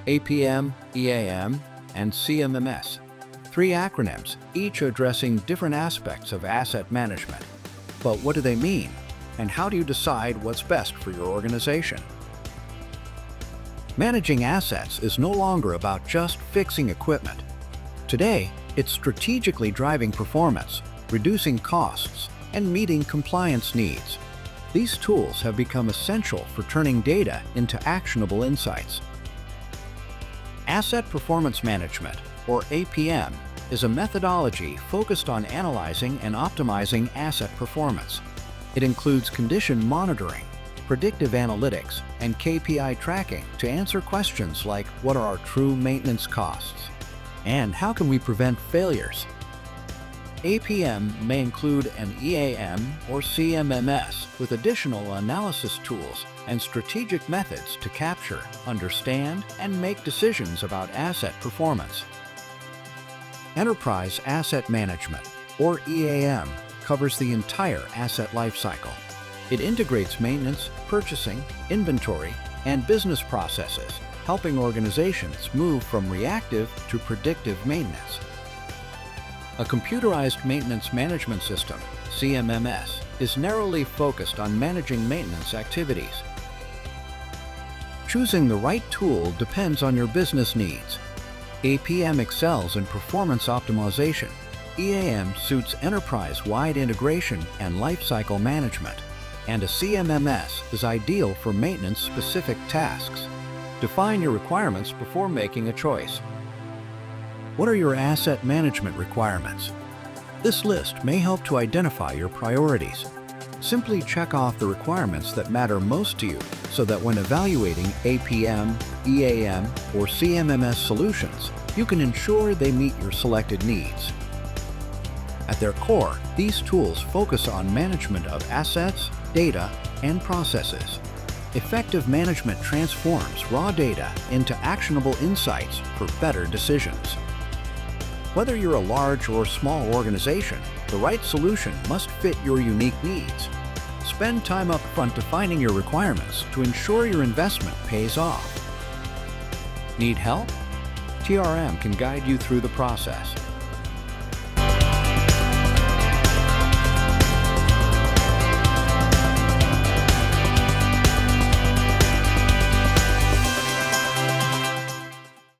APM, EAM, and CMMS. Three acronyms, each addressing different aspects of asset management. But what do they mean? And how do you decide what's best for your organization? Managing assets is no longer about just fixing equipment. Today, it's strategically driving performance, reducing costs, and meeting compliance needs. These tools have become essential for turning data into actionable insights. Asset Performance Management, or APM, is a methodology focused on analyzing and optimizing asset performance. It includes condition monitoring, predictive analytics, and KPI tracking to answer questions like what are our true maintenance costs and how can we prevent failures. APM may include an EAM or CMMS with additional analysis tools and strategic methods to capture, understand, and make decisions about asset performance. Enterprise Asset Management, or EAM, covers the entire asset lifecycle. It integrates maintenance, purchasing, inventory, and business processes, helping organizations move from reactive to predictive maintenance. A computerized maintenance management system, CMMS, is narrowly focused on managing maintenance activities. Choosing the right tool depends on your business needs. APM excels in performance optimization. EAM suits enterprise-wide integration and lifecycle management, and a CMMS is ideal for maintenance-specific tasks. Define your requirements before making a choice. What are your asset management requirements? This list may help to identify your priorities. Simply check off the requirements that matter most to you so that when evaluating APM, EAM, or CMMS solutions, you can ensure they meet your selected needs. At their core, these tools focus on management of assets, data, and processes. Effective management transforms raw data into actionable insights for better decisions. Whether you're a large or small organization, the right solution must fit your unique needs. Spend time up front defining your requirements to ensure your investment pays off. Need help? TRM can guide you through the process.